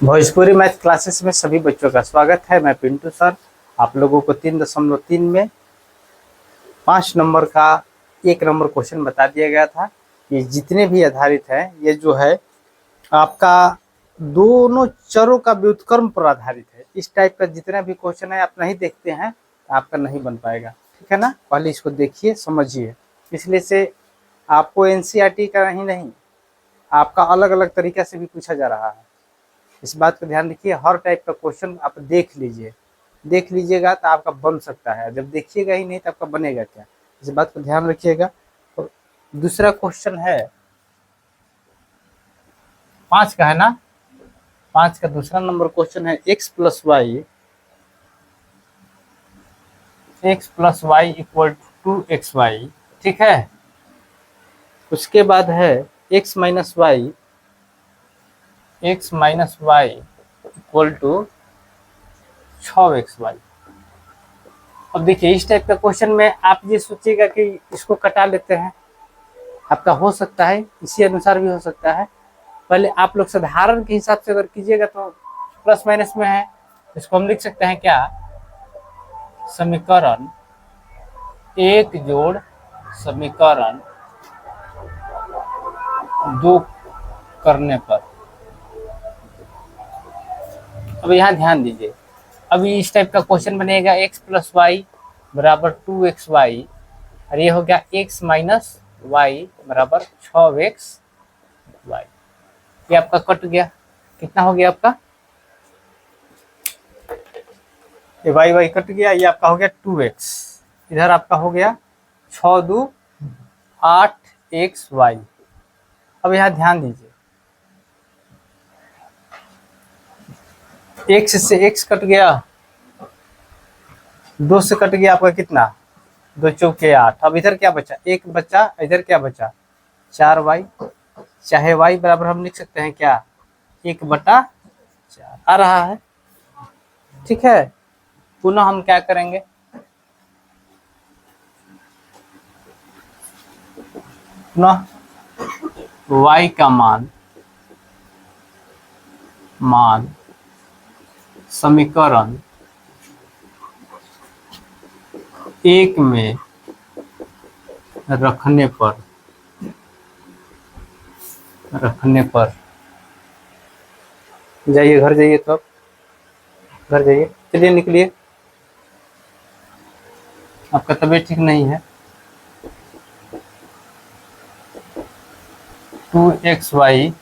Bhojpuri math classes में सभी बच्चों का स्वागत है। मैं पिंटू सर। आप लोगों को 3.3 में 5 नंबर का 1 नंबर क्वेश्चन बता दिया गया था। ये जितने भी आधारित हैं ये जो है आपका दोनों चरों का व्युत्क्रम पर आधारित है। इस टाइप का जितना भी क्वेश्चन है आप नहीं देखते हैं आपका नहीं बन पाएगा, ठीक है ना। पहले इसको देखिए समझिए, इसलिए से आपको एनसीईआरटी का नहीं आपका अलग अलग तरीका से भी पूछा जा रहा है। इस बात को ध्यान रखिए, हर टाइप का क्वेश्चन आप देख लीजिएगा तो आपका बन सकता है। जब देखिएगा ही नहीं तो आपका बनेगा क्या, इस बात को ध्यान रखिएगा। तो दूसरा क्वेश्चन है 5 का, है ना। 5 का दूसरा नंबर क्वेश्चन है x plus y equal to 2xy, ठीक है। उसके बाद है x minus y equal to 6xy। अब देखिए इस टाइप का क्वेश्चन में आप ये सोचिएगा कि इसको कटा लेते हैं, आपका हो सकता है इसी अनुसार भी हो सकता है। पहले आप लोग साधारण के हिसाब से अगर कीजिएगा तो प्लस माइनस में है, इसको हम लिख सकते हैं क्या, समीकरण 1 जोड़ समीकरण 2 करने पर। अब यहाँ ध्यान दीजिए, अभी इस टाइप का क्वेश्चन बनेगा x प्लस वाई बराबर 2xy और ये हो गया x माइनस वाई बराबर 6xy। ये आपका कट गया, कितना हो गया आपका, ये वाई कट गया, ये आपका हो गया 2x, इधर आपका हो गया 6 2 8xy। अब यहाँ ध्यान दीजिए, x से x कट गया, 2 से कट गया आपका कितना, 2 चौके 8। अब इधर क्या बचा, 1 बचा, इधर क्या बचा 4y, चाहे y बराबर हम लिख सकते हैं क्या 1/4 आ रहा है, ठीक है। पुनः हम क्या करेंगे, पुनः y का मान समीकरण 1 में रखने पर जाइए, घर जाइए, तो घर जाइए, चलिए निकलिए, आपका तबीयत ठीक नहीं है। 2xy,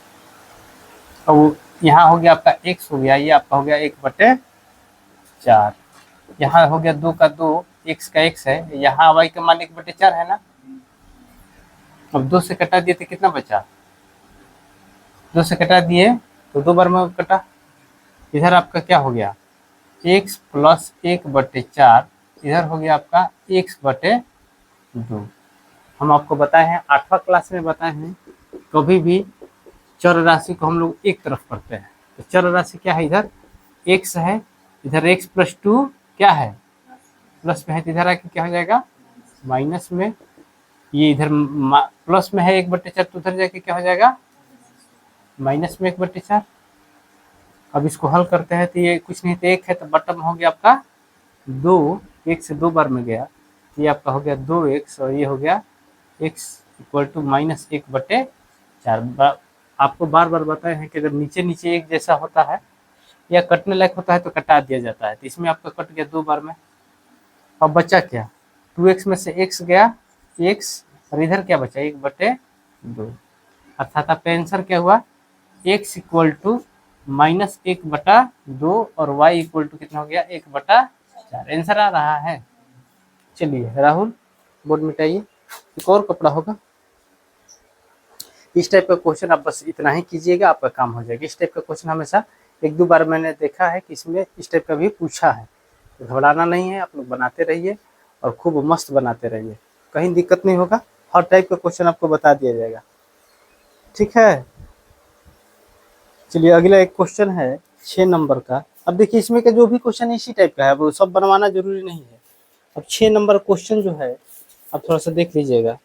अब यहाँ हो गया आपका x हो गया, ये आपका हो गया 1/4, यहाँ हो गया 2 का 2, x का x है, यहाँ y का मान 1/4 है ना। अब 2 से कटा दिए तो कितना बचा, 2 से कटा दिए तो 2 बार में कटा, इधर आपका क्या हो गया x प्लस 1/4, इधर हो गया आपका x/2। हम आपको बताए हैं 8वां क्लास में बताए हैं, कभी भी चर राशि को हम लोग एक तरफ करते हैं। तो चर राशि क्या है, इधर x है, इधर x प्लस 2 क्या है प्लस में है, तो इधर आके क्या हो जाएगा माइनस में, ये इधर प्लस में है 1/4, तो उधर जाके क्या हो जाएगा माइनस में 1/4। अब इसको हल करते हैं तो ये कुछ नहीं तो 1 है, तो बटम हो गया आपका 2, 1 से 2 बार में गया, ये आपका हो गया 2x और ये हो गया x इक्वल टू माइनस 1/4। आपको बार बार बताए हैं कि अगर नीचे नीचे एक जैसा होता है या कटने लायक होता है तो कटा दिया जाता है, तो इसमें आपका कट गया 2 बार में। अब बचा क्या, 2x में से x गया x और इधर क्या बचा 1/2, अर्थात आपका आंसर क्या हुआ x इक्वल टू माइनस 1/2 और y इक्वल टू कितना हो गया 1/4। आंसर आ रहा है। चलिए राहुल बोर्ड मिटाइए, एक और कपड़ा होगा। इस टाइप का क्वेश्चन आप बस इतना ही कीजिएगा, आपका काम हो जाएगा। इस टाइप का क्वेश्चन हमेशा 1-2 बार मैंने देखा है कि इसमें इस टाइप का भी पूछा है, तो घबराना नहीं है, आप लोग बनाते रहिए और खूब मस्त बनाते रहिए, कहीं दिक्कत नहीं होगा। हर टाइप का क्वेश्चन आपको बता दिया जाएगा, ठीक है। चलिए अगला एक क्वेश्चन है 6 नंबर का। अब देखिए इसमें का जो भी क्वेश्चन इसी टाइप का है, वो सब बनवाना जरूरी नहीं है। अब 6 नंबर क्वेश्चन जो है आप थोड़ा सा देख लीजिएगा,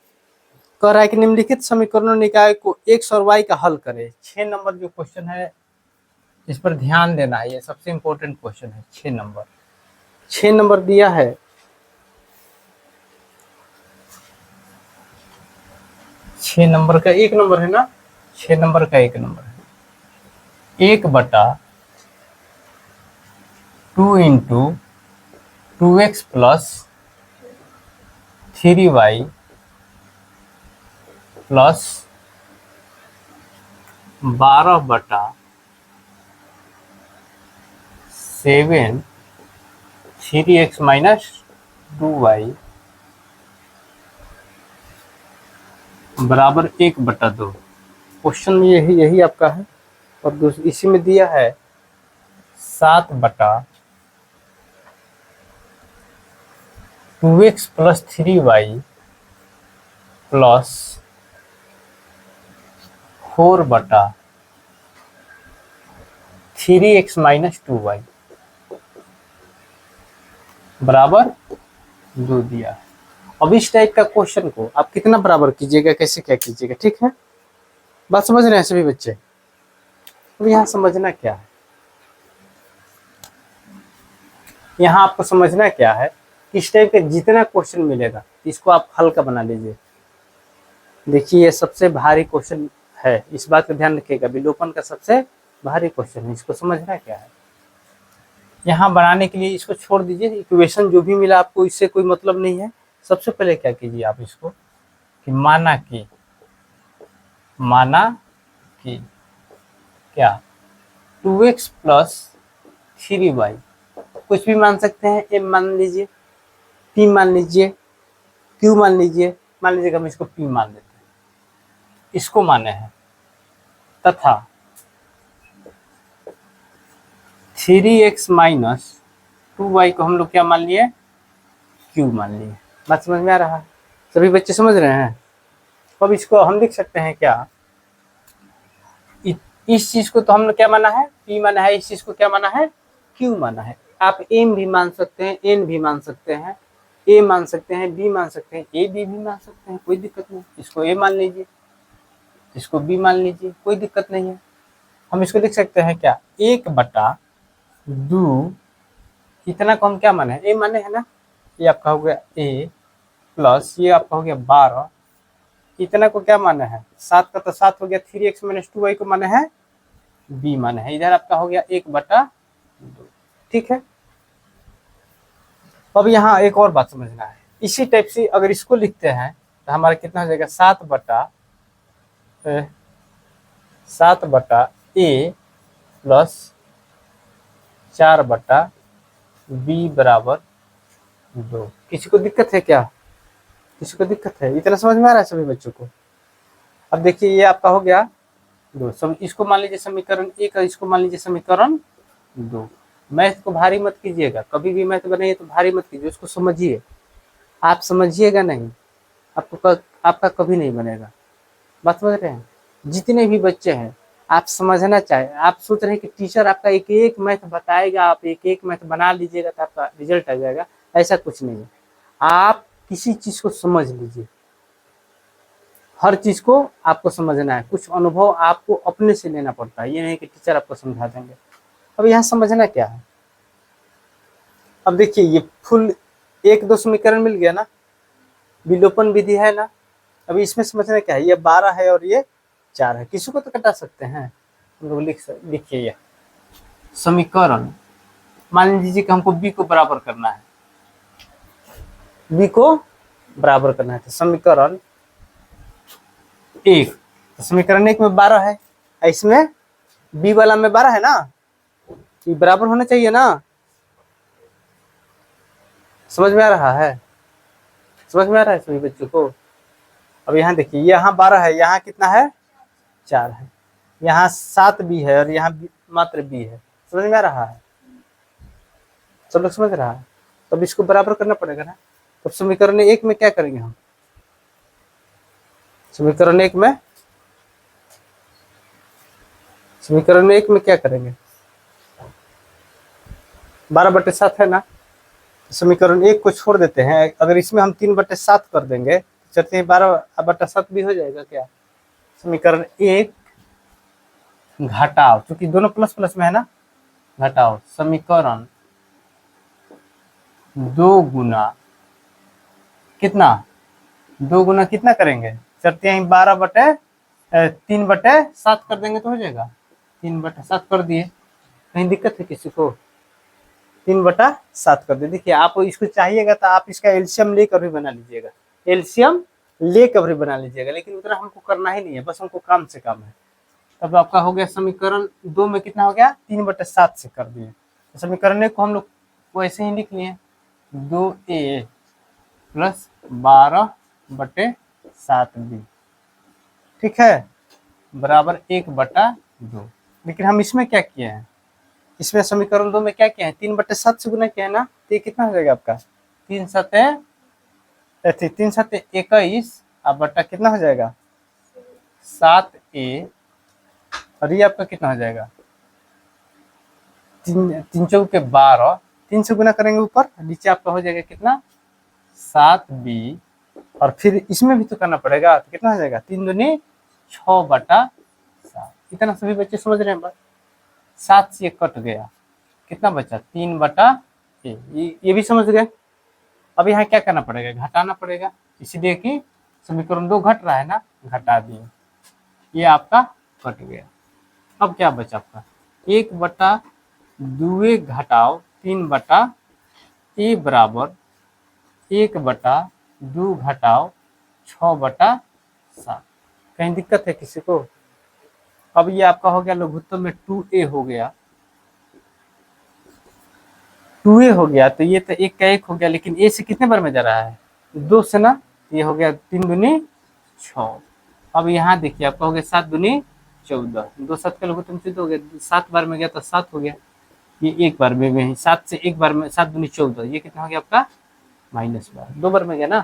कह रहा है कि निम्नलिखित समीकरणों निकाय को x और y का हल करें। 6 नंबर जो क्वेश्चन है इस पर ध्यान देना है, ये सबसे इंपॉर्टेंट क्वेश्चन है। 6 नंबर, 6 नंबर दिया है। 6 नंबर का 1 नंबर है ना, 6 नंबर का 1 नंबर है। 1/2 × 2x + 3y + 12/7 3x - 2y बराबर 1/2। क्वेश्चन में यही आपका है। और इसी में दिया है 7/2x + 3y + 4/3x - 2y बराबर 2 दिया है। अब इस टाइप का क्वेश्चन को आप कितना बराबर कीजिएगा, कैसे क्या कीजिएगा, ठीक है? बात समझ रहे हैं सभी बच्चे? अब यहाँ समझना क्या है, यहाँ आपको समझना क्या है, इस टाइप का जितना क्वेश्चन मिलेगा इसको आप हल्का बना लीजिए। देखिए ये सबसे भारी क्वेश्चन है, इस बात का ध्यान रखिएगा, विलोपन का सबसे भारी क्वेश्चन है, इसको समझना क्या है। यहाँ बनाने के लिए इसको छोड़ दीजिए, इक्वेशन जो भी मिला आपको इससे कोई मतलब नहीं है। सबसे पहले क्या कीजिए आप इसको कि माना कि क्या 2x + 3y, कुछ भी मान सकते हैं, m मान लीजिए, p मान लीजिए, q मान लीजिए, मान लीजिए हम इसको p मान लेते हैं, इसको माने हैं, तथा 3x - 2y को हम लोग क्या मान लिए, q मान लिए। बात समझ में आ रहा है? सभी बच्चे समझ रहे हैं? अब इसको हम लिख सकते हैं क्या, इस चीज को तो हमने क्या माना है, p माना है, इस चीज को क्या माना है, q माना है। आप m भी मान सकते हैं, n भी मान सकते हैं, a मान सकते हैं, b मान सकते हैं, a b भी मान सकते हैं, कोई दिक्कत नहीं। इसको a मान लीजिए, इसको b मान लीजिए, कोई दिक्कत नहीं है। हम इसको लिख सकते हैं क्या, 1/2, इतना को हम क्या माने, a माने है ना, ये आपका हो गया a प्लस ये आपका हो गया 12, इतना को क्या माने है, 7 का तो 7 हो गया, 3x - 2y को माने है b माने है, इधर आपका हो गया 1/2। ठीक है, अब यहाँ एक और बात समझना है, इसी टाइप से अगर इसको लिखते हैं तो हमारा कितना हो जाएगा, 7/a + 4/b बराबर 2। किसी को दिक्कत है क्या, किसी को दिक्कत है? इतना समझ में आ रहा है सभी बच्चों को? अब देखिए ये आपका हो गया 2, इसको मान लीजिए समीकरण 1, इसको मान लीजिए समीकरण 2। मैथ को भारी मत कीजिएगा, कभी भी मैथ बनाइए तो भारी मत कीजिए, उसको समझिए। आप समझिएगा नहीं, आपका कभी नहीं बनेगा। बात समझ रहे हैं? जितने भी बच्चे हैं आप समझना चाहे, आप सोच रहे हैं कि टीचर आपका एक एक मैथ बताएगा, आप एक एक मैथ बना लीजिएगा तो आपका रिजल्ट आ जाएगा, ऐसा कुछ नहीं है। आप किसी चीज को समझ लीजिए, हर चीज को आपको समझना है, कुछ अनुभव आपको अपने से लेना पड़ता है, ये नहीं कि टीचर आपको समझा देंगे। अब यहाँ समझना क्या है, अब देखिए ये फुल 1-2 समीकरण मिल गया ना, विलोपन विधि है ना। अभी इसमें समझना क्या है, ये 12 है और ये 4 है, किसी को तो कटा सकते हैं हम लोग। लिखिए ये समीकरण, मान लीजिए कि हमको b को बराबर करना है, b को बराबर करना है, तो समीकरण 1, समीकरण 1 में 12 है, इसमें b वाला में 12 है ना, ये बराबर होना चाहिए ना। समझ में आ रहा है? समझ में आ रहा है सभी बच्चों को? अब यहाँ देखिए, यहाँ 12 है, यहाँ कितना है, 4 है, यहाँ 7 भी है और यहाँ मात्र b है। समझ में आ रहा है? सब लोग समझ रहा है? तब इसको बराबर करना पड़ेगा ना। तब समीकरण 1 में क्या करेंगे हम, समीकरण 1 में क्या करेंगे, 12/7 है ना, समीकरण 1 को छोड़ देते हैं, अगर इसमें हम 3/7 कर देंगे चलते हैं 12/7 भी हो जाएगा क्या। समीकरण 1 घटाओ, क्योंकि दोनों प्लस प्लस में है ना, घटाओ समीकरण 2 गुना कितना, 2 गुना कितना करेंगे, चलते हैं 3/7 कर देंगे तो हो जाएगा। 3/7 कर दिए, कहीं दिक्कत है किसी को? 3/7 कर दे। देखिए आप इसको चाहिएगा तो आप इसका एलसीएम लेकर भी बना लीजिएगा, एलसीएम लेकर भी बना लीजिएगा, लेकिन उतना हमको करना ही नहीं है, बस हमको काम से काम है। तब आपका हो गया समीकरण 2 में कितना हो गया, 3/7 से कर दिए। तो समीकरण 1 को हम लोग वैसे ही लिख लिए, 2a प्लस 12/7b, ठीक है, बराबर 1/2। लेकिन हम इसमें क्या किए हैं, इसमें समीकरण 2 में क्या किया है, 3/7 से गुना किया है ना, तो ये कितना हो जाएगा आपका, 3 21 अब बटा कितना हो जाएगा 7a, और ये आपका कितना हो जाएगा 3 चौके 12, 3 से गुना करेंगे ऊपर, नीचे आपका हो जाएगा कितना 7b, और फिर इसमें भी तो करना पड़ेगा, तो कितना हो जाएगा 3 दूनी 6/7। इतना सभी बच्चे समझ रहे हैं बात? 7 से कट गया, कितना बचा 3/a, ये भी समझ गए। अब यहाँ क्या करना पड़ेगा, घटाना पड़ेगा, इसलिए कि समीकरण 2 घट रहा है ना, घटा दिए, ये आपका कट गया। अब क्या बचा आपका 1/2 घटाओ 3/a बराबर 1/2 घटाओ 6/7। कहीं दिक्कत है किसी को? अब ये आपका हो गया लघुत्तम में 2a हो गया, 2a हो गया, तो ये तो 1 का 1 हो गया, लेकिन a से कितने बार में जा रहा है 2 से ना, ये हो गया 3 दूनी 6। अब यहाँ देखिए आपका हो गया 7 दूनी 14, 2 7 का लघुत्तम 14 हो गया, 7 बार में गया तो 7 हो गया, ये 1 बार में ही 7 से 1 बार में 7 दूनी 14, ये कितना हो गया आपका -12, 2 बार में गया ना,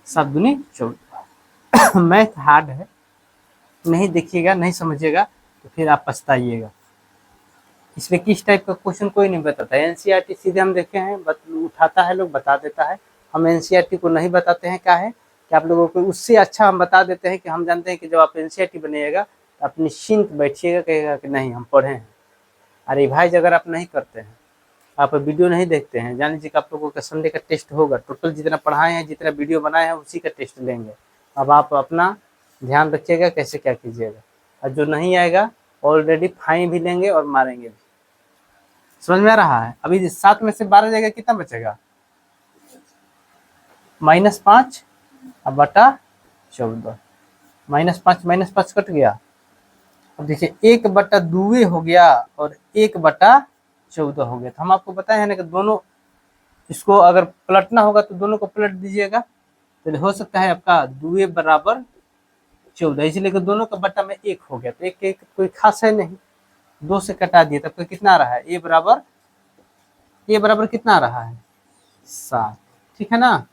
7 दूनी 14। मैथ हार्ड है, नहीं देखिएगा नहीं समझिएगा तो फिर आप पछताइएगा। इसमें किस टाइप का क्वेश्चन कोई नहीं बताता है, एनसीईआरटी सीधे हम देखे हैं उठाता है लोग बता देता है, हम एनसीईआरटी को नहीं बताते हैं। क्या है कि आप लोगों को उससे अच्छा हम बता देते हैं कि हम जानते हैं कि जब आप एनसीईआरटी बनिएगा तो आप निश्चिंत बैठिएगा, कहेगा कि नहीं हम पढ़े हैं। अरे भाई अगर आप नहीं करते हैं, आप वीडियो नहीं देखते हैं, जान लीजिए कि आप लोगों का संडे का टेस्ट होगा, टोटल जितना पढ़ाए हैं जितना वीडियो बनाए हैं उसी का टेस्ट लेंगे। अब आप अपना ध्यान रखिएगा कैसे क्या कीजिएगा, और जो नहीं आएगा ऑलरेडी फाइन भी लेंगे और मारेंगे भी। समझ में आ रहा है? अभी 7 में से 12 जाएगा कितना बचेगा -5 अब बटा 14, -5 कट गया। अब देखिए 1/2 हो गया और 1/14 हो गया, तो हम आपको बताए हैं ना कि दोनों इसको अगर पलटना होगा तो दोनों को पलट दीजिएगा, तो हो सकता है आपका 2 बराबर 14, इसलिए दोनों का बट्टा में 1 हो गया, तो 1 कोई खास है नहीं, 2 से कटा दिए, तब तो कितना आ रहा है a बराबर कितना आ रहा है 7, ठीक है ना,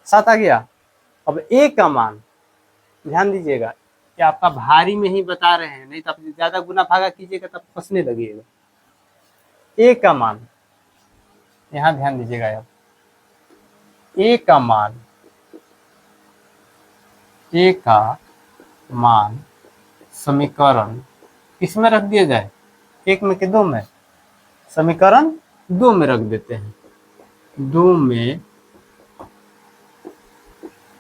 7 आ गया। अब a का मान ध्यान दीजिएगा कि आपका भारी में ही बता रहे हैं, नहीं तो आप ज्यादा गुना भागा कीजिएगा तब फंसने लगेगा। a का मान यहाँ ध्यान दीजिएगा आप, a का मान समीकरण किसमें रख दिया जाए, 1 में कि 2 में, समीकरण 2 में रख देते हैं। 2 में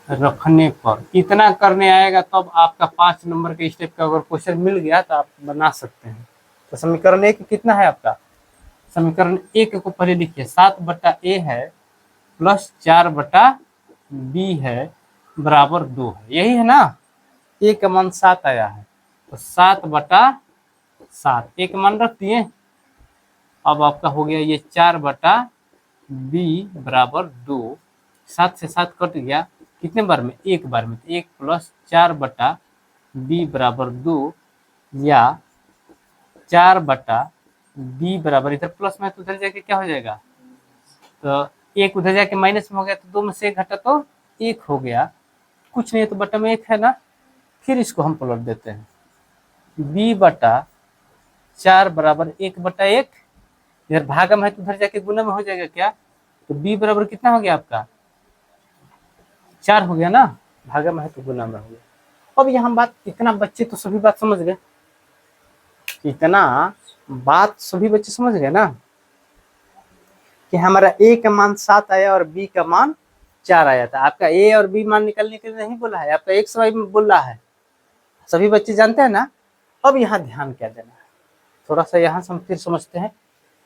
रखने पर इतना करने आएगा तब आपका 5 नंबर के स्टेप का अगर क्वेश्चन मिल गया तो आप बना सकते हैं। तो समीकरण 1 कितना है आपका, समीकरण 1 को पहले लिखिए 7/a है प्लस 4/b है बराबर 2 है, यही है ना, a का मान 7 आया है, तो 7/7 एक मान रख दिए। अब आपका हो गया ये 4/b बराबर 2, 7 से 7 कट गया, कितने बार में 1 बार में, 1 प्लस 4/b बराबर 2, या 4/b बराबर इधर प्लस में तो उधर जाके क्या हो जाएगा, तो 1 उधर जाके माइनस में हो गया, तो 2 में से 1 घटा तो 1 हो गया, कुछ नहीं है तो बटा में 1 है ना, फिर इसको हम पलट देते हैं, b/4 बराबर 1/1, इधर भागम है तो उधर जाके गुना में हो जाएगा क्या, तो b बराबर कितना हो गया आपका 4 हो गया ना, भागम है तो गुना में हो गया। अब यहाँ बात इतना बच्चे तो सभी बात समझ गए, इतना बात सभी बच्चे समझ गए ना कि हमारा ए का मान 7 आया और बी का मान 4 आया था। आपका ए और बी मान निकलने के लिए नहीं बोला है, आपका एक्स वाई में बोल रहा है। सभी बच्चे जानते हैं ना। अब यहाँ ध्यान क्या देना है, थोड़ा सा यहाँ से हम फिर समझते हैं।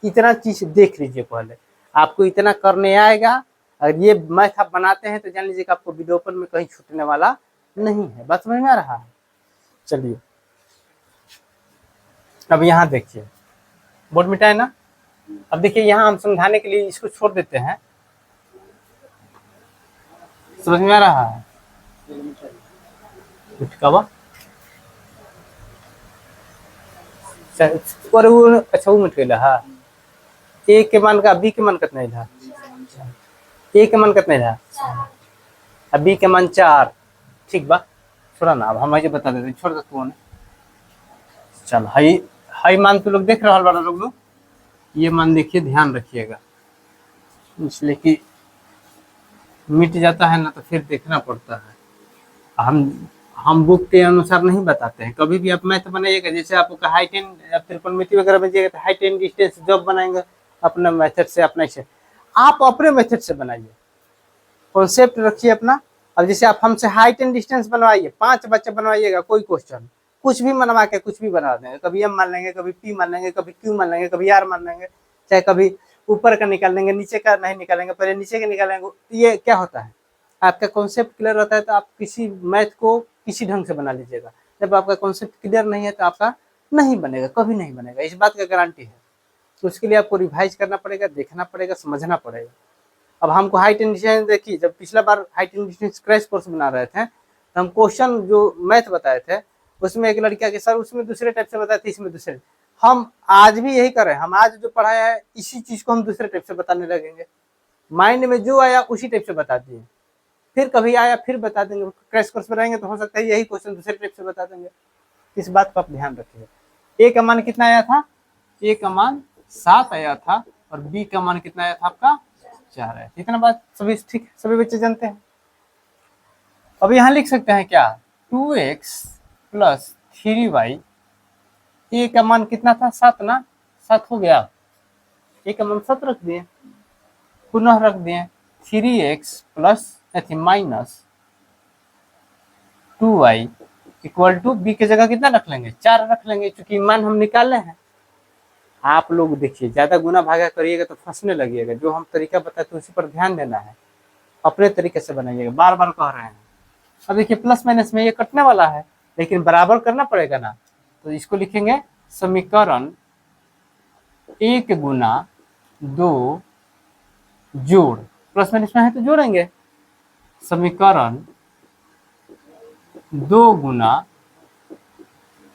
इतना चीज देख लीजिए, पहले आपको इतना करने आएगा। अगर ये मैथ आप बनाते हैं तो जान लीजिए कि आपको वीडियोपन में कहीं छूटने वाला नहीं है। बात समझ में आ रहा है। चलिए अब यहाँ देखिए, बोर्ड मिटाए ना। अब देखिए यहाँ हम समझाने के लिए इसको छोड़ देते हैं। समझ में आ रहा है। और वो अच्छा वो मिट गया। हाँ, ए के मान का बी के मान कितना था? ए के मान कितना था? अब बी के मान 4। ठीक बा, छोड़ा ना। अब हम ये बता देते, छोड़ दे तू। चल हाई हाई मान तो लोग देख रहा है, बड़ा लोग ये मान देखिए, ध्यान रखिएगा, इसलिए कि मिट जाता है ना तो फिर देखना पड़ता है। हम बुक के अनुसार नहीं बताते हैं। कभी भी आप मैथ बनाइएगा, जैसे आपका हाइट एंड त्रिकोणमिति वगैरह बनिएगा तो हाइट एंड डिस्टेंस जब बनाएंगे अपना मेथड से, अपना से आप अपने मेथड से बनाइए, कॉन्सेप्ट रखिए अपना। अब जैसे आप हमसे हाइट एंड डिस्टेंस बनवाइए, 5 बच्चे बनवाइएगा, कोई क्वेश्चन कुछ भी बनवा के कुछ भी बना देंगे। कभी एम मान लेंगे, कभी पी मान लेंगे, कभी क्यू मान लेंगे, कभी आर मान लेंगे, चाहे कभी ऊपर का निकाल लेंगे, नीचे का नहीं निकालेंगे, पहले नीचे का निकालेंगे। ये क्या होता है, आपका कॉन्सेप्ट क्लियर होता है तो आप किसी मैथ को किसी ढंग से बना लीजिएगा। जब आपका कॉन्सेप्ट क्लियर नहीं है तो आपका नहीं बनेगा, कभी नहीं बनेगा, इस बात का गारंटी है। तो उसके लिए आपको रिवाइज करना पड़ेगा, देखना पड़ेगा, समझना पड़ेगा। अब हमको हाइट एंड डिस्टेंस देखिए, जब पिछला बार height and distance crash course बना रहे थे तो हम क्वेश्चन जो मैथ बताए थे उसमें एक लड़का के सर उसमें दूसरे टाइप से बताए थे, इसमें दूसरे। हम आज भी यही कर रहे हैं, हम आज जो पढ़ाया है इसी चीज को हम दूसरे टाइप से बताने लगेंगे। माइंड में जो आया उसी टाइप से बता दिए, फिर कभी आया फिर बता देंगे। क्रैश कोर्स बनाएंगे तो हो सकता है यही क्वेश्चन दूसरे टाइप से बता देंगे। इस बात का आप ध्यान रखिए। ए का मान कितना आया था? ए का मान 7 आया था और बी का मान कितना आया था आपका? 4 आया। इतना बात सभी ठीक, सभी बच्चे जानते हैं। अब यहाँ लिख सकते हैं क्या, 2x + 3y। ए का मान कितना था? 7 ना, 7 हो गया। ए का मान 7 रख दिए, पुनः रख दिए 3x + -2y equal to be के जगह कितना रख लेंगे? 4 रख लेंगे, क्योंकि मान हम निकाले हैं। आप लोग देखिए, ज्यादा गुना भागा करिएगा तो फंसने लगिएगा। जो हम तरीका बताते हैं उसी पर ध्यान देना है, अपने तरीके से बनाइएगा। बार बार कह रहे हैं। अब देखिए प्लस माइनस में ये कटने वाला है, लेकिन बराबर करना पड़ेगा ना। तो इसको लिखेंगे समीकरण 1 × 2 जोड़, प्लस माइनस में है तो जोड़ेंगे। समीकरण 2 ×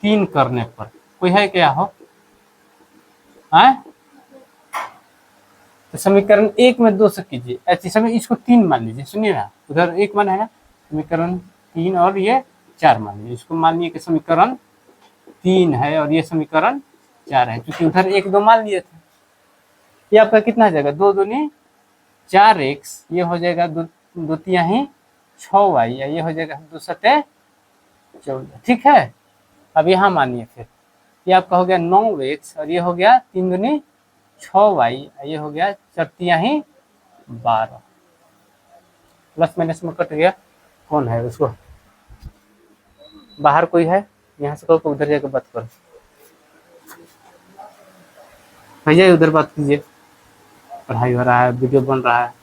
3 करने पर कोई है क्या हो? है तो समीकरण 1 में 2 से कीजिए, ऐसे समय इसको 3 मान लीजिए। सुनिए ना, उधर 1 मान है ना, समीकरण 3 और ये 4 मान लीजिए। इसको मानिए कि समीकरण 3 है और ये समीकरण 4 है, क्योंकि उधर 1 2 मान लिए थे। ये आपका कितना हो जाएगा? 2 दूनी 4x, ये हो जाएगा 2 तिहाई 6y, ये हो जाएगा 2 सते 14। ठीक है। अब यहाँ मानिए फिर, ये आपका हो गया 9x और ये हो गया 3 दूनी 6y, ये हो गया 4 तिहाई 12। प्लस माइनस में कट गया। कौन है उसको बाहर कोई है? यहाँ से कहो उधर जाकर बात करो भैया, उधर बात कीजिए, पढ़ाई हो रहा है, वीडियो बन रहा है।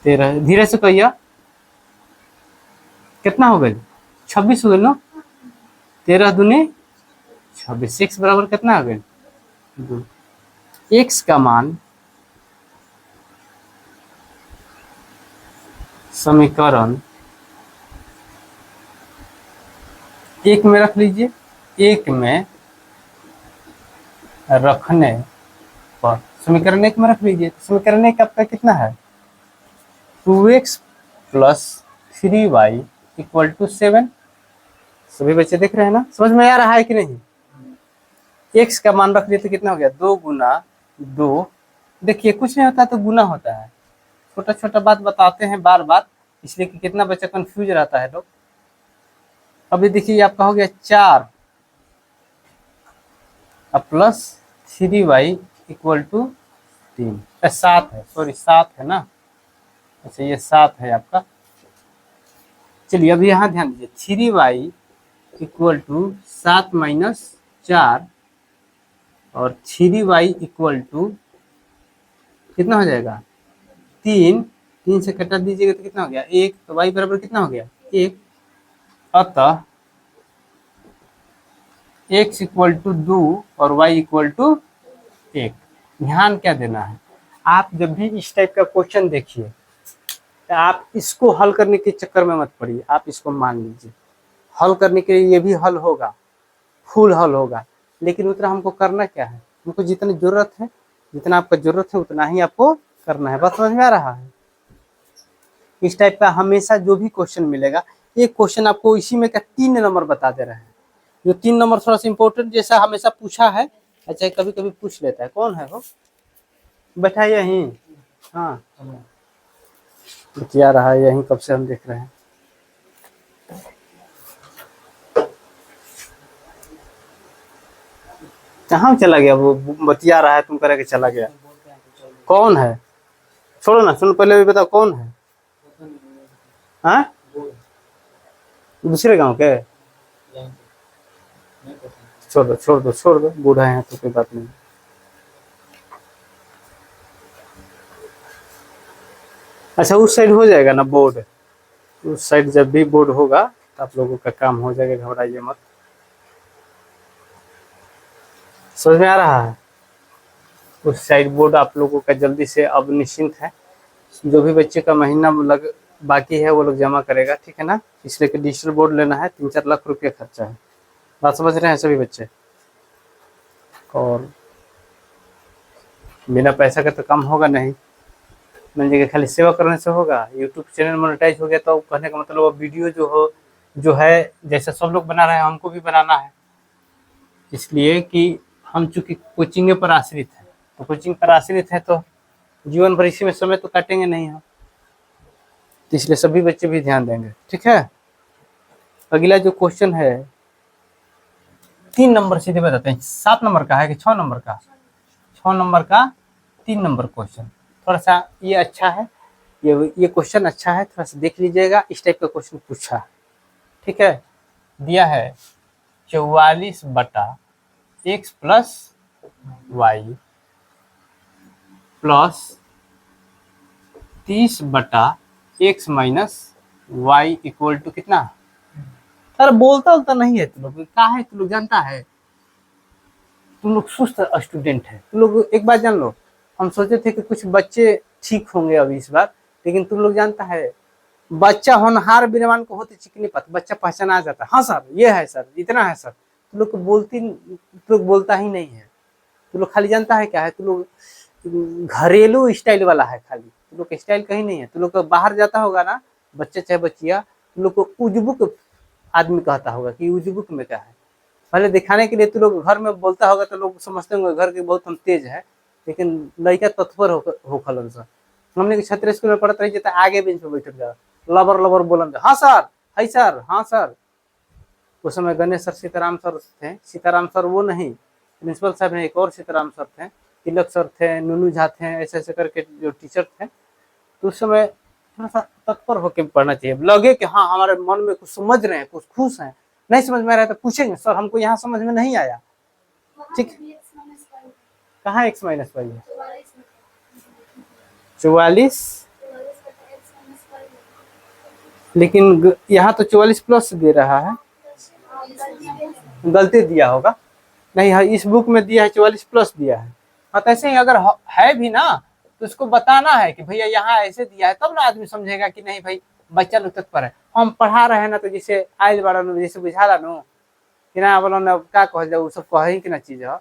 13 धीरे से कहिए। कितना हो गए? 26 हो गए ना। 13 दूनी 26, x बराबर कितना हो गए? 2। x का मान समीकरण 1 में रख लीजिए। 1 में रखने पर समीकरण 1 में रख लीजिए। समीकरण 1 आपका कितना है? 2x + 3y = 7। सभी बच्चे देख रहे हैं ना, समझ में आ रहा है कि नहीं? x का मान रख दिए तो कितना हो गया? 2 × 2। देखिए कुछ नहीं होता तो गुना होता है। छोटा छोटा बात बताते हैं बार बार, इसलिए कि कितना बच्चा कंफ्यूज रहता है लोग। अभी देखिए आपका हो गया 4 अब प्लस 3y इक्वल टू 3, 7 है, सॉरी 7 है ना, अच्छा ये 7 है आपका। चलिए अब यहाँ ध्यान दीजिए, 3y इक्वल टू 7 माइनस 4 और 3y इक्वल टू कितना हो जाएगा 3, 3 से कटा दीजिएगा तो कितना हो गया 1, तो y बराबर कितना हो गया 1। अतः x इक्वल टू 2 और y इक्वल टू 1। ध्यान क्या देना है, आप जब भी इस टाइप का क्वेश्चन देखिए तो आप इसको हल करने के चक्कर में मत पड़िए, आप इसको मान लीजिए हल करने के लिए ये भी हल होगा, फुल हल होगा, लेकिन उतना हमको करना क्या है, हमको जितनी जरूरत है, जितना आपका जरूरत है उतना ही आपको करना है। बात समझ में आ रहा है। इस टाइप का हमेशा जो भी क्वेश्चन मिलेगा, एक क्वेश्चन आपको इसी में का 3 नंबर बता दे रहे हैं, जो 3 नंबर थोड़ा सा इंपॉर्टेंट जैसा हमेशा पूछा है, अच्छा कभी कभी पूछ लेता है। कौन है वो, बैठा है यहीं, हाँ बतिया रहा है यहीं, कब से हम देख रहे हैं। कहाँ चला गया वो, बतिया रहा है तुम करे के चला गया। कौन है, छोड़ो ना, सुनो पहले भी बताओ कौन है। हाँ दूसरे गांव के, छोड़ दो छोड़ दो छोड़ दो, बूढ़ा है तो कोई बात नहीं। अच्छा उस साइड हो जाएगा ना बोर्ड, उस साइड जब भी बोर्ड होगा तो आप लोगों का काम हो जाएगा, घबराइए मत। समझ में आ रहा है, उस साइड बोर्ड आप लोगों का जल्दी से अब निश्चिंत है। जो भी बच्चे का महीना लग बाकी है वो लोग जमा करेगा, ठीक है ना, इसलिए कि डिजिटल बोर्ड लेना है, 3-4 लाख रुपया खर्चा है। बात समझ रहे हैं सभी बच्चे, और बिना पैसा का तो काम होगा नहीं, मान लीजिए खाली सेवा करने से होगा। यूट्यूब चैनल मोनेटाइज हो गया तो कहने का मतलब अब वीडियो जो है जैसे सब लोग बना रहे हैं हमको भी बनाना है, इसलिए कि हम चूंकि कोचिंग पर आश्रित है, तो कोचिंग पर आश्रित है तो जीवन भर इसी में समय तो काटेंगे नहीं हम, तो इसलिए सभी बच्चे भी ध्यान देंगे, ठीक है। अगला जो क्वेश्चन है 3 नंबर सीधे बताते हैं, 7 नंबर का है कि 6 नंबर का, 6 नंबर का 3 नंबर क्वेश्चन। थोड़ा सा ये अच्छा है, ये क्वेश्चन अच्छा है, थोड़ा सा देख लीजिएगा, इस टाइप का क्वेश्चन पूछा है, ठीक है। दिया है 44/x plus y plus 30/x minus y equal to कितना। अरे बोलता नहीं है तुम लोग, क्या है तुम लोग जानता है, तुम लोग सुस्त स्टूडेंट है तुम लोग। एक बात जान लो, हम सोचे थे कि कुछ बच्चे ठीक होंगे अभी इस बार, लेकिन तुम लोग जानता है बच्चा होनहार विद्वान को होते चिकनी पत, बच्चा पहचाना जाता है, हाँ सर ये है सर इतना है सर, तुम लोग बोलता ही नहीं है, तुम लोग खाली जानता है क्या है, तुम लोग घरेलू स्टाइल वाला है खाली, तुम लोग का स्टाइल कहीं नहीं है। तुम लोग बाहर जाता होगा ना बच्चे चाहे बच्चिया, तुम लोग को उजबुक आदमी कहता होगा कि उजबुक में क्या है, पहले दिखाने के लिए तुम लोग घर में बोलता होगा तो लोग समझते होंगे घर के बहुत हम तेज है, लेकिन लड़का तत्पर हो खलन सर। हमने के छात्र स्कूल में पढ़ते रही जाता, आगे बेंच पे बैठ जा लबर लबर बोलन, हाँ सर है सर हाँ सर। उस समय गणेश सर सीताराम सर थे, सीताराम सर वो नहीं, प्रिंसिपल साहब ने एक और सीताराम सर थे, तिलक सर थे, नूनू झा थे, ऐसे ऐसे करके जो टीचर थे, तो उस समय थोड़ा सा तत्पर होकर पढ़ना चाहिए, लगे कि हाँ हमारे मन में कुछ समझ रहे हैं, कुछ खुश हैं, नहीं समझ में आ रहा है तो पूछेंगे सर हमको यहाँ समझ में नहीं आया, ठीक। कहाँ x माइनस वाई है, 44, लेकिन यहाँ तो 44 प्लस दे रहा है, गलती दिया होगा, नहीं है इस बुक में दिया है 44 प्लस दिया है। हाँ तो ऐसे ही अगर है भी ना तो उसको बताना है कि भैया यहाँ ऐसे दिया है, तब ना आदमी समझेगा कि नहीं भाई बच्चा लोग तत्पर है, हम पढ़ा रहे हैं ना, तो जैसे आयल बड़ा जैसे बुझा नु कि ना बोलो ना क्या कह जाओ सब कहे कि ना चीज है,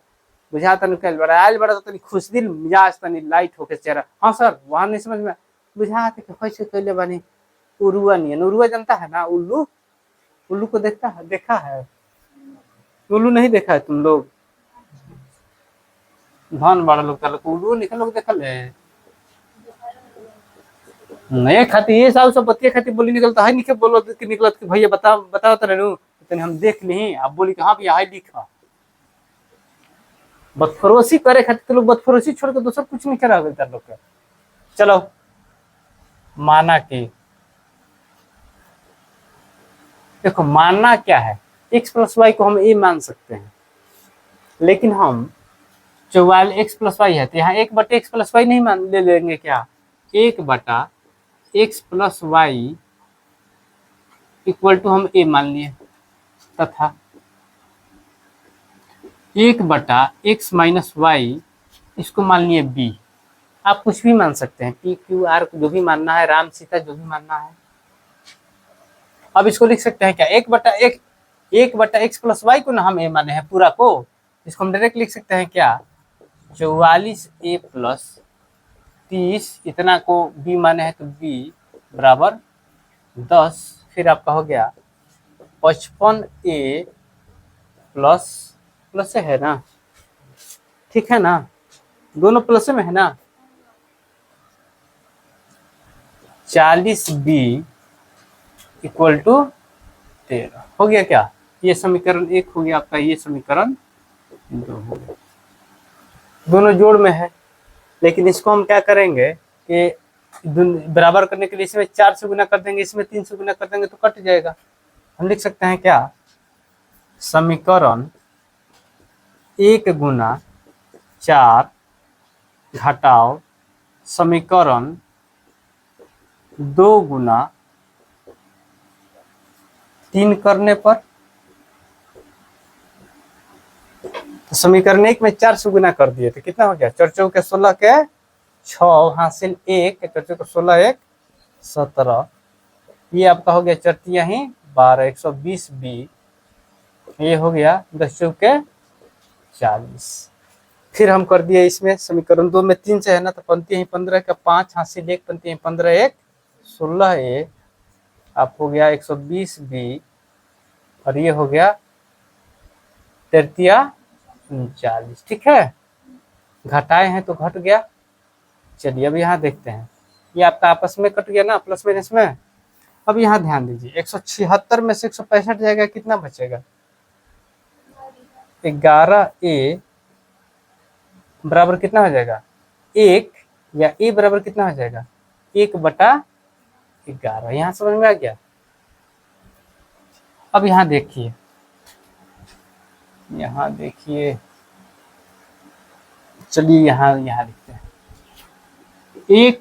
बुझा तनु कल बड़ा आयल बड़ा तो तनी खुश दिल मिजाज तनी लाइट होके चेहरा, हाँ सर वहाँ नहीं समझ में बुझा कि कैसे कैले बनी उरुआ नहीं है, उरुआ जानता है ना, उल्लू, उल्लू को देखता है, देखा है उल्लू नहीं देखा है तुम लोग, धन बड़ा लोग उल्लू निकल लोग देखल है नहीं खाती ये साल सब बतिया खाती बोली निकलता है, निकल बोलो कि निकलत कि भैया बताओ तो रहू तनी हम देख ली, आप बोली कि हाँ भैया है लिखा बदफरोशी करे खातिर तो लोग बदफरोशी छोड़ के दूसरा कुछ नहीं करा होगा लोग के। चलो माना कि देखो मानना क्या है, x प्लस वाई को हम ए मान सकते हैं, लेकिन हम 44 x प्लस वाई है तो यहाँ 1/x प्लस वाई नहीं मान ले लेंगे क्या, 1/x plus y equal to हम ए मान लिए, तथा 1/x माइनस वाई इसको मान लिए बी। आप कुछ भी मान सकते हैं, पी क्यू आर जो भी मानना है, राम सीता जो भी मानना है। अब इसको लिख सकते हैं क्या, 1/x प्लस वाई को ना हम ए माने हैं पूरा को, इसको हम डायरेक्ट लिख सकते हैं क्या, 44a प्लस 30 इतना को बी माने हैं तो बी बराबर 10, फिर आपका हो गया 55a प्लस प्लस है ना, ठीक है ना, दोनों प्लस में है ना, 40b इक्वल टू 13 हो गया क्या, ये समीकरण 1 हो गया आपका, ये समीकरण 2 हो गया, दोनों जोड़ में है। लेकिन इसको हम क्या करेंगे कि बराबर करने के लिए इसमें 4 से गुना कर देंगे, इसमें 3 से गुना कर देंगे तो कट जाएगा। हम लिख सकते हैं क्या, समीकरण 1 गुना 4 घटाओ समीकरण 2 गुना 3 करने पर, तो समीकरण 1 में 4 से गुना कर दिए तो कितना हो गया, 4 चौके 16 के 6 हासिल 1, 4 चौके 16 1 17, ये आपका हो गया 4 ही 12, 120 बी, ये हो गया 10 चौके 40। फिर हम कर दिए इसमें समीकरण 2 में 3 से है ना, तो पंक्ति ही 15 का 5 हासिल 1, पंक्ति 15 1 16 ए, आप हो गया 120 बी, और ये हो गया 33 39, ठीक है, घटाए हैं तो घट गया। चलिए अब यहाँ देखते हैं, ये आपका आपस में कट गया ना प्लस माइनस में। अब यहाँ ध्यान दीजिए, 176 में से 165 जाएगा, कितना बचेगा, 11a बराबर कितना हो जाएगा 1, या a बराबर कितना हो जाएगा 1/11। यहाँ समझ में आ गया। अब यहाँ देखिए, चलिए यहाँ लिखते हैं, a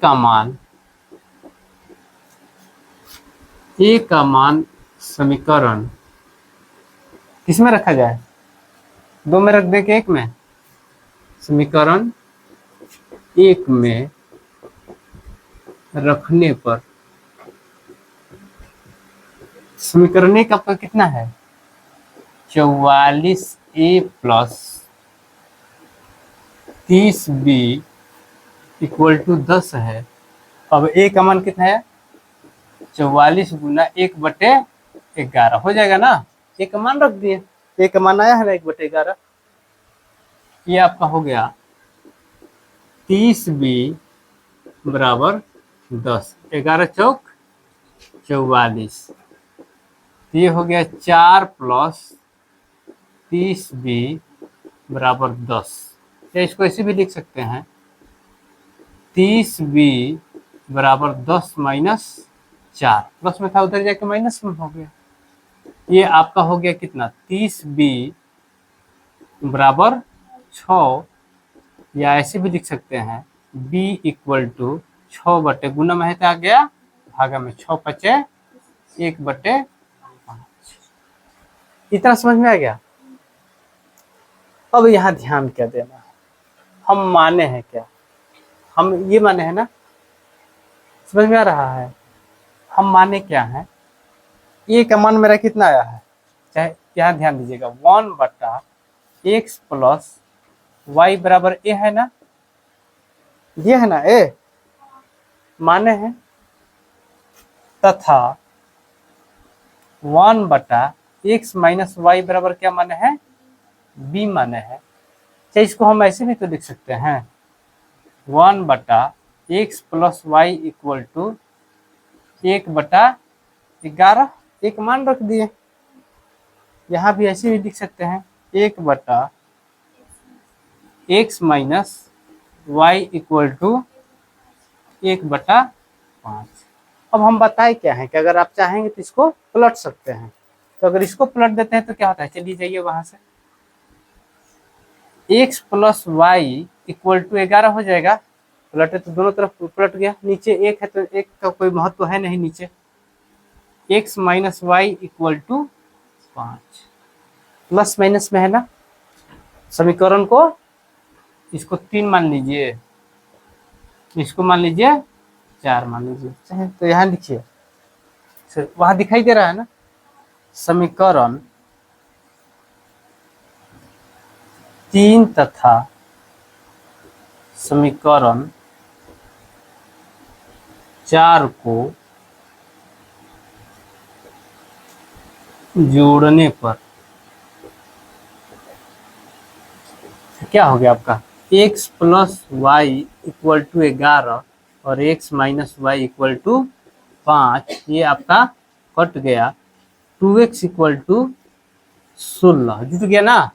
का मान समीकरण किसमें रखा जाए, 2 में रख दे के 1 में, समीकरण 1 में रखने पर समीकरण 1 आपका कितना है 44a plus 30b equal to 10 है। अब a का मान कितना है 44 गुना 1/11 हो जाएगा ना, a का मान रख दिए, a का मान आया है ना 1/11, ये आपका हो गया 30b बराबर 10, 11 चौक 44, ये हो गया 4 प्लस 30b बराबर 10, या इसको ऐसे भी लिख सकते हैं 30b बराबर 10 माइनस 4, प्लस में था उधर जाके माइनस में हो गया, ये आपका हो गया कितना 30b बराबर 6, या ऐसे भी लिख सकते हैं b इक्वल टू 6 गुना में है तो आ गया भागा में 6 5 1/5। इतना समझ में आ गया। अब यहाँ ध्यान क्या देना है, हम माने हैं क्या, हम ये माने हैं ना, समझ में आ रहा है, हम माने क्या है, ए का मान मेरा कितना आया है, चाहे यहाँ ध्यान दीजिएगा 1/x प्लस वाई बराबर ए है ना, ये है ना ए माने हैं, तथा 1/x माइनस वाई बराबर क्या माने हैं बी माने हैं। चाहे इसको हम ऐसे भी तो लिख सकते हैं 1/x plus y equal to 1/11, एक मान रख दिए, यहाँ भी ऐसे भी लिख सकते हैं 1/11 x minus y equal to 1/5। अब हम बताए क्या है कि अगर आप चाहेंगे तो इसको पलट सकते हैं। तो अगर इसको पलट देते हैं तो क्या होता है, चलिए जाइए वहां से, x plus y equal to 11 हो जाएगा। पलटे तो दोनों तरफ पलट गया, नीचे एक है तो एक का कोई महत्व है नहीं नीचे। x minus y equal to 5, plus minus में है ना, समीकरण को इसको 3 मान लीजिए, इसको मान लीजिए 4 मान लीजिए। तो यहाँ लिखिए, वहां दिखाई दे रहा है ना, समीकरण 3 तथा समीकरण 4 को जोड़ने पर क्या हो गया आपका, x plus y equal to 11 और x minus y equal to 5, ये आपका कट गया। 2x इक्वल टू 16 जुट गया ना,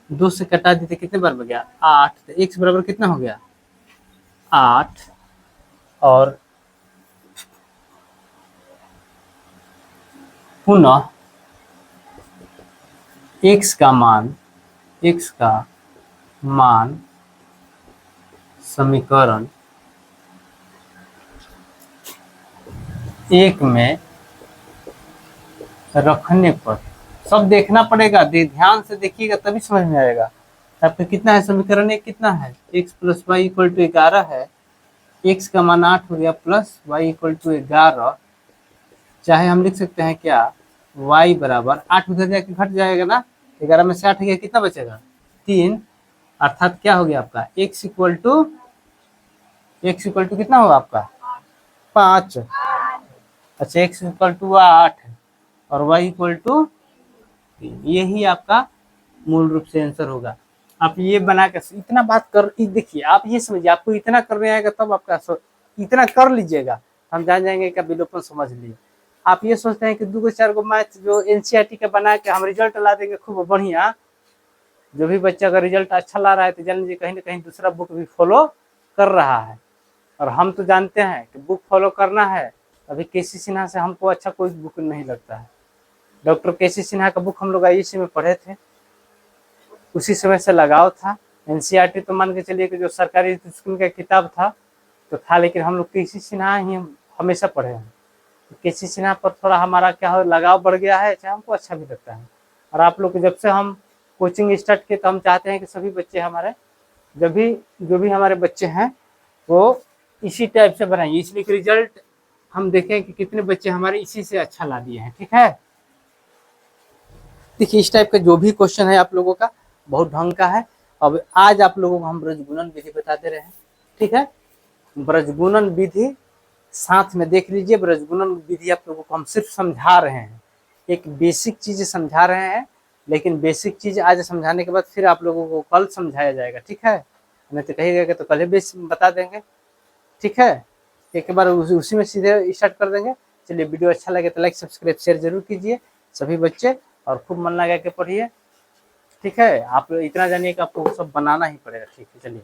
2 से कटा देते कितने बार बन गया 8, तो x बराबर कितना हो गया 8, और पुनः x का मान समीकरण 1 में रखने पर, सब देखना पड़ेगा, ध्यान से देखिएगा तभी समझ में आएगा। आपका कितना है समीकरण 1 कितना है, x plus y equal to 11 है, x का मान 8 हो गया प्लस y इक्वल टू 11, चाहे हम लिख सकते हैं क्या, y बराबर 8 उधर जाके घट जाएगा ना, 11 में से 8 गया कितना बचेगा 3, अर्थात क्या हो गया आपका x इक्वल टू कितना होगा आपका 5। अच्छा, x इक्वल टू 8 और y इक्वल टू 3, यही आपका मूल रूप से आंसर होगा। आप ये बना कर इतना बात कर, देखिए आप ये समझिए, आपको इतना करने आएगा तब आपका इतना कर लीजिएगा, हम जान जाएंगे कि विलोपन समझ लिए। आप ये सोचते हैं कि 2-4 गो मैथ जो एनसीईआरटी का बना के हम रिजल्ट ला देंगे खूब बढ़िया, जो भी बच्चा अगर रिजल्ट अच्छा ला रहा है तो जान लीजिए कहीं ना कहीं दूसरा बुक भी फॉलो कर रहा है। और हम तो जानते हैं कि बुक फॉलो करना है, अभी केसी सिन्हा से हमको अच्छा कोई बुक नहीं लगता है। डॉक्टर केसी सिन्हा का बुक हम लोग आईएससी में पढ़े थे, उसी समय से लगाव था। एनसीईआरटी तो मान के चलिए कि जो सरकारी स्कूल का किताब था तो था, लेकिन हम लोग केसी सिन्हा ही हमेशा पढ़े हैं। तो केसी सिन्हा पर थोड़ा हमारा क्या हो लगाव बढ़ गया है, चाहे हमको अच्छा भी लगता है। और आप लोग जब से हम कोचिंग स्टार्ट किए तो हम चाहते हैं कि सभी बच्चे हमारे, जो भी हमारे बच्चे हैं वो इसी टाइप से बनाइए, इसलिए कि रिजल्ट हम देखें कि कितने बच्चे हमारे इसी से अच्छा ला दिए हैं। ठीक है, देखिए इस टाइप का जो भी क्वेश्चन है आप लोगों का बहुत ढंग का है। अब आज आप लोगों को हम ब्रजगुणन विधि बताते रहे हैं। ठीक है, ब्रजगुणन विधि साथ में देख लीजिए। ब्रजगुणन विधि आप लोगों को हम सिर्फ समझा रहे हैं, एक बेसिक चीज समझा रहे हैं, लेकिन बेसिक चीज आज समझाने के बाद फिर आप लोगों को कल समझाया जाएगा। ठीक है, नहीं तो कहिएगा तो कल बेस बता देंगे। ठीक है, एक बार उसी में सीधे स्टार्ट कर देंगे। चलिए, वीडियो अच्छा लगे तो लाइक सब्सक्राइब शेयर जरूर कीजिए सभी बच्चे, और खूब मन लगा के पढ़िए। ठीक है, आप इतना जानिए कि आपको सब बनाना ही पड़ेगा। ठीक है, चलिए।